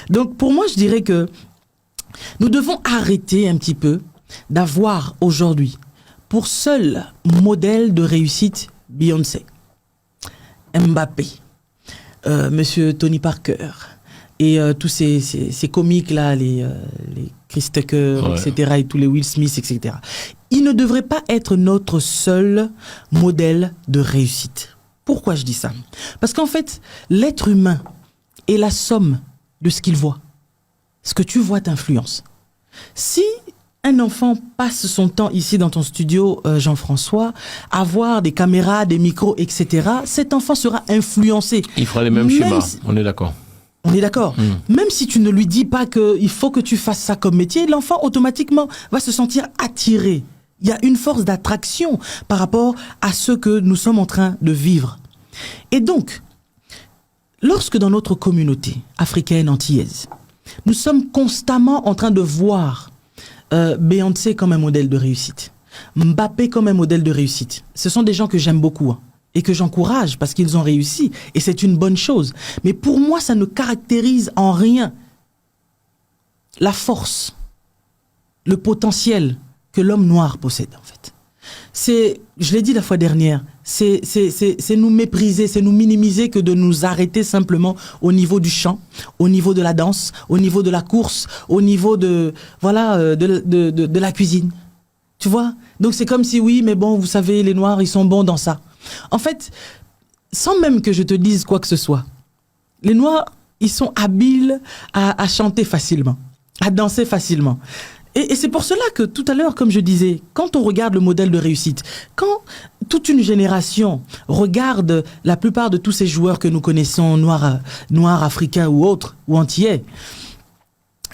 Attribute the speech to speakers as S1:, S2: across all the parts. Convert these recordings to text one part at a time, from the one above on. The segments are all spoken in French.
S1: Donc pour moi, je dirais que nous devons arrêter un petit peu d'avoir aujourd'hui pour seul modèle de réussite Beyoncé, Mbappé, Monsieur Tony Parker et tous ces comiques là, les Chris Tucker, etc. et tous les Will Smith, etc. Ils ne devraient pas être notre seul modèle de réussite. Pourquoi je dis ça? Parce qu'en fait, l'être humain est la somme de ce qu'il voit. Ce que tu vois t'influence. Si un enfant passe son temps ici dans ton studio, Jean-François, à voir des caméras, des micros, etc., cet enfant sera influencé.
S2: Il fera les mêmes schémas, on est d'accord.
S1: On est d'accord. Même si tu ne lui dis pas qu'il faut que tu fasses ça comme métier, l'enfant automatiquement va se sentir attiré. Il y a une force d'attraction par rapport à ce que nous sommes en train de vivre. Et donc, lorsque dans notre communauté africaine antillaise, nous sommes constamment en train de voir Beyoncé comme un modèle de réussite, Mbappé comme un modèle de réussite. Ce sont des gens que j'aime beaucoup et que j'encourage parce qu'ils ont réussi et c'est une bonne chose. Mais pour moi, ça ne caractérise en rien la force, le potentiel que l'homme noir possède en fait. C'est, je l'ai dit la fois dernière, c'est nous mépriser, c'est nous minimiser que de nous arrêter simplement au niveau du chant, au niveau de la danse, au niveau de la course, au niveau de la cuisine. Tu vois? Donc c'est comme si oui, mais bon, vous savez, les Noirs, ils sont bons dans ça. En fait, sans même que je te dise quoi que ce soit, les Noirs, ils sont habiles à chanter facilement, à danser facilement. Et c'est pour cela que tout à l'heure, comme je disais, quand on regarde le modèle de réussite, quand toute une génération regarde la plupart de tous ces joueurs que nous connaissons, noirs, africains ou autres, ou antillais,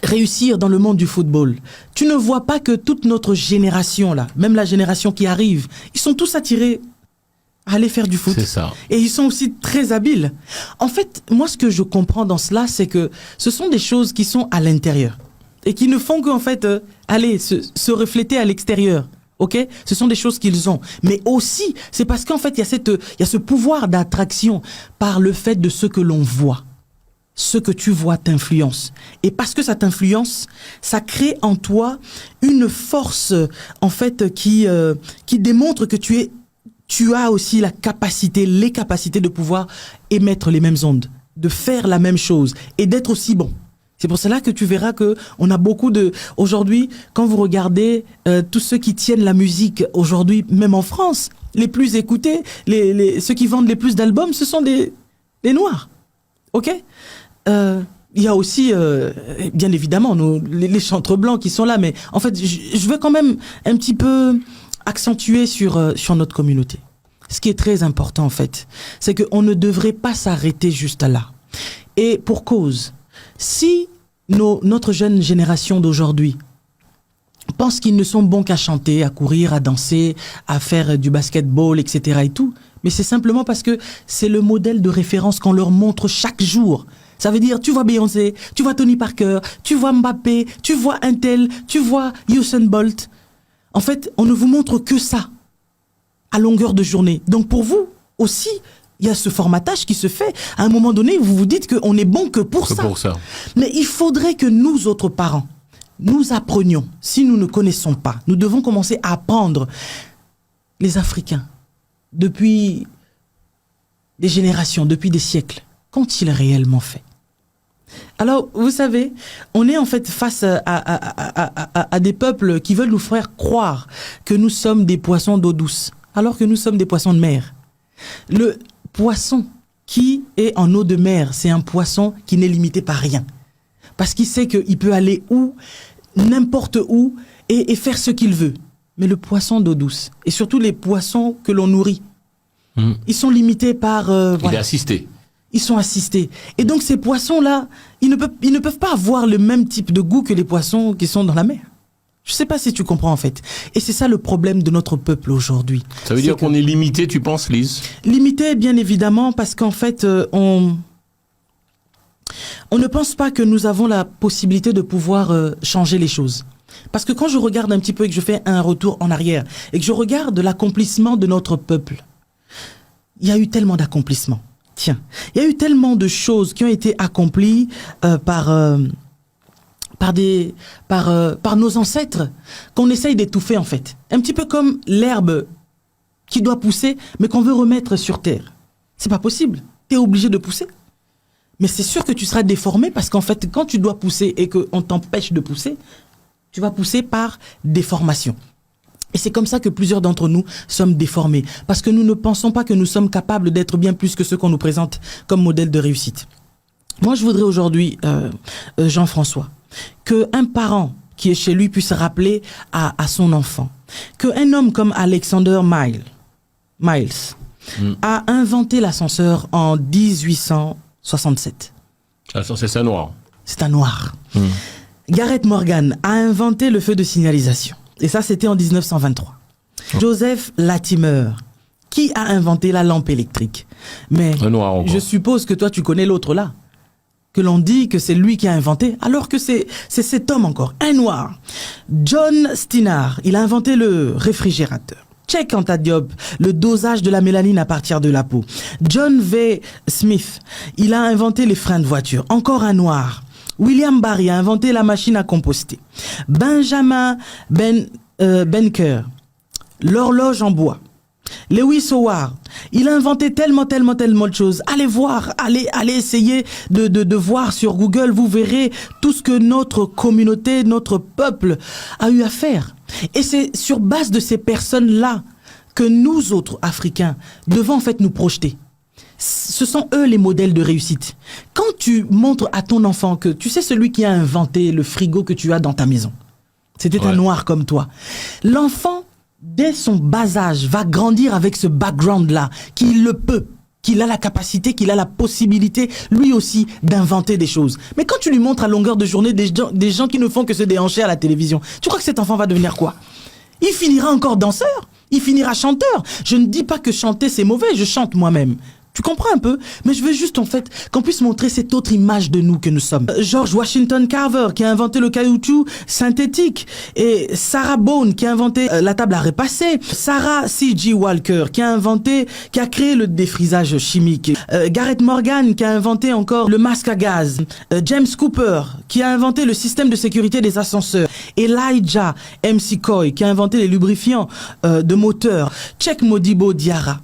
S1: réussir dans le monde du football, tu ne vois pas que toute notre génération, là, même la génération qui arrive, ils sont tous attirés à aller faire du foot.
S2: C'est ça.
S1: Et ils sont aussi très habiles. En fait, moi, ce que je comprends dans cela, c'est que ce sont des choses qui sont à l'intérieur. Et qui ne font qu'en fait, se refléter à l'extérieur. Ok? Ce sont des choses qu'ils ont. Mais aussi, c'est parce qu'en fait, il y a ce pouvoir d'attraction par le fait de ce que l'on voit. Ce que tu vois t'influence. Et parce que ça t'influence, ça crée en toi une force, en fait, qui démontre que tu as aussi les capacités de pouvoir émettre les mêmes ondes, de faire la même chose et d'être aussi bon. C'est pour cela que tu verras que on a beaucoup aujourd'hui, quand vous regardez tous ceux qui tiennent la musique aujourd'hui, même en France, les plus écoutés, ceux qui vendent les plus d'albums, ce sont des Noirs. Ok? Il y a aussi, bien évidemment, les chantres blancs qui sont là, mais en fait, je veux quand même un petit peu accentuer sur notre communauté. Ce qui est très important, en fait, c'est qu'on ne devrait pas s'arrêter juste là. Et pour cause, si notre jeune génération d'aujourd'hui pense qu'ils ne sont bons qu'à chanter, à courir, à danser, à faire du basketball, etc. et tout, mais c'est simplement parce que c'est le modèle de référence qu'on leur montre chaque jour. Ça veut dire, tu vois Beyoncé, tu vois Tony Parker, tu vois Mbappé, tu vois un tel, tu vois Usain Bolt. En fait, on ne vous montre que ça à longueur de journée. Donc pour vous aussi, il y a ce formatage qui se fait. À un moment donné, vous vous dites qu'on est bon que pour ça. Mais il faudrait que nous, autres parents, nous apprenions. Si nous ne connaissons pas, nous devons commencer à apprendre les Africains depuis des générations, depuis des siècles. Qu'ont-ils réellement fait? Alors, vous savez, on est en fait face à des peuples qui veulent nous faire croire que nous sommes des poissons d'eau douce, alors que nous sommes des poissons de mer. Le poisson qui est en eau de mer, c'est un poisson qui n'est limité par rien. Parce qu'il sait qu'il peut aller où, n'importe où, et faire ce qu'il veut. Mais le poisson d'eau douce, et surtout les poissons que l'on nourrit, ils sont limités par...
S2: Il est assisté.
S1: Ils sont assistés. Et donc ces poissons-là, ils ne peuvent pas avoir le même type de goût que les poissons qui sont dans la mer. Je ne sais pas si tu comprends en fait. Et c'est ça le problème de notre peuple aujourd'hui.
S2: Ça veut dire qu'on est limité, tu penses, Lise? Limité,
S1: bien évidemment, parce qu'en fait, on ne pense pas que nous avons la possibilité de pouvoir changer les choses. Parce que quand je regarde un petit peu et que je fais un retour en arrière, et que je regarde l'accomplissement de notre peuple, il y a eu tellement d'accomplissements. Tiens, il y a eu tellement de choses qui ont été accomplies par nos ancêtres qu'on essaye d'étouffer en fait. Un petit peu comme l'herbe qui doit pousser, mais qu'on veut remettre sur terre. C'est pas possible. Tu es obligé de pousser. Mais c'est sûr que tu seras déformé parce qu'en fait, quand tu dois pousser et qu'on t'empêche de pousser, tu vas pousser par déformation. Et c'est comme ça que plusieurs d'entre nous sommes déformés. Parce que nous ne pensons pas que nous sommes capables d'être bien plus que ceux qu'on nous présente comme modèle de réussite. Moi, je voudrais aujourd'hui, Jean-François, qu'un parent qui est chez lui puisse rappeler à son enfant qu'un homme comme Alexander Miles a inventé l'ascenseur en 1867.
S2: L'ascenseur, c'est un noir.
S1: C'est un noir. Gareth Morgan a inventé le feu de signalisation. Et ça, c'était en 1923. Joseph Latimer, qui a inventé la lampe électrique. Mais
S2: un noir encore.
S1: Je suppose que toi, tu connais l'autre là. Que l'on dit que c'est lui qui a inventé, alors que c'est cet homme encore, un noir. John Steinhardt, il a inventé le réfrigérateur. Cheikh Anta Diop, le dosage de la mélanine à partir de la peau. John V. Smith, il a inventé les freins de voiture. Encore un noir. William Barry a inventé la machine à composter. Benjamin Benker, l'horloge en bois. Lewis Howard, il a inventé tellement de choses. Allez voir, allez essayer de voir sur Google, vous verrez tout ce que notre communauté, notre peuple a eu à faire. Et c'est sur base de ces personnes-là que nous autres Africains devons en fait nous projeter. Ce sont eux les modèles de réussite. Quand tu montres à ton enfant que tu sais celui qui a inventé le frigo que tu as dans ta maison, c'était un noir comme toi. L'enfant, dès son bas âge, va grandir avec ce background-là, qu'il le peut, qu'il a la capacité, qu'il a la possibilité, lui aussi, d'inventer des choses. Mais quand tu lui montres à longueur de journée des gens qui ne font que se déhancher à la télévision, tu crois que cet enfant va devenir quoi? Il finira encore danseur, il finira chanteur. Je ne dis pas que chanter c'est mauvais, je chante moi-même. Tu comprends un peu? Mais je veux juste en fait qu'on puisse montrer cette autre image de nous que nous sommes. George Washington Carver qui a inventé le caoutchouc synthétique, et Sarah Bone qui a inventé la table à repasser, Sarah C.G. Walker qui a créé le défrisage chimique, Gareth Morgan qui a inventé encore le masque à gaz, James Cooper qui a inventé le système de sécurité des ascenseurs, Elijah McCoy qui a inventé les lubrifiants de moteur, Cheikh Modibo Diarra.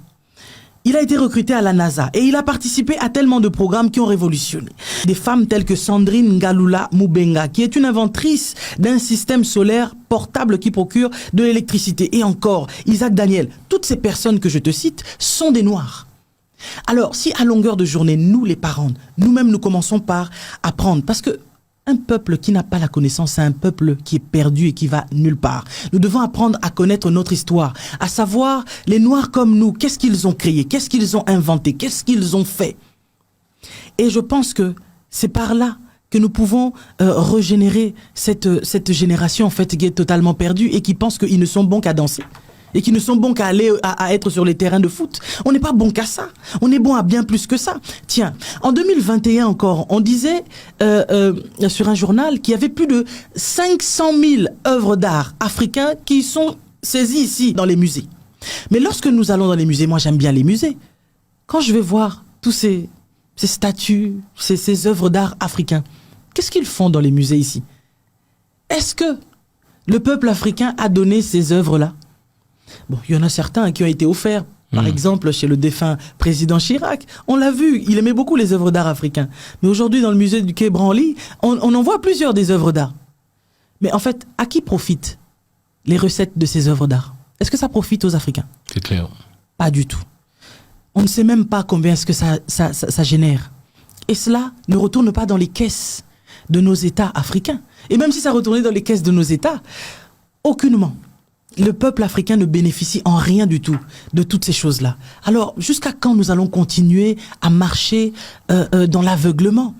S1: Il a été recruté à la NASA et il a participé à tellement de programmes qui ont révolutionné. Des femmes telles que Sandrine Ngalula Mubenga, qui est une inventrice d'un système solaire portable qui procure de l'électricité. Et encore, Isaac Daniel. Toutes ces personnes que je te cite sont des Noirs. Alors, si à longueur de journée, nous les parents, nous-mêmes nous commençons par apprendre, parce que un peuple qui n'a pas la connaissance, c'est un peuple qui est perdu et qui va nulle part. Nous devons apprendre à connaître notre histoire, à savoir les Noirs comme nous, qu'est-ce qu'ils ont créé, qu'est-ce qu'ils ont inventé, qu'est-ce qu'ils ont fait. Et je pense que c'est par là que nous pouvons régénérer cette génération en fait qui est totalement perdue et qui pense qu'ils ne sont bons qu'à danser. Et qui ne sont bons qu'à aller à être sur les terrains de foot. On n'est pas bon qu'à ça. On est bon à bien plus que ça. Tiens, en 2021 encore, on disait sur un journal qu'il y avait plus de 500 000 œuvres d'art africains qui sont saisies ici dans les musées. Mais lorsque nous allons dans les musées, moi j'aime bien les musées. Quand je vais voir tous ces statues, ces œuvres d'art africains, qu'est-ce qu'ils font dans les musées ici? Est-ce que le peuple africain a donné ces œuvres-là? Bon, il y en a certains qui ont été offerts. Par exemple, chez le défunt président Chirac, on l'a vu, il aimait beaucoup les œuvres d'art africains. Mais aujourd'hui, dans le musée du Quai Branly, on en voit plusieurs des œuvres d'art. Mais en fait, à qui profitent les recettes de ces œuvres d'art? Est-ce que ça profite aux Africains?
S2: C'est clair.
S1: Pas du tout. On ne sait même pas combien est-ce que ça génère. Et cela ne retourne pas dans les caisses de nos États africains. Et même si ça retournait dans les caisses de nos États, aucunement. Le peuple africain ne bénéficie en rien du tout de toutes ces choses-là. Alors, jusqu'à quand nous allons continuer à marcher dans l'aveuglement ?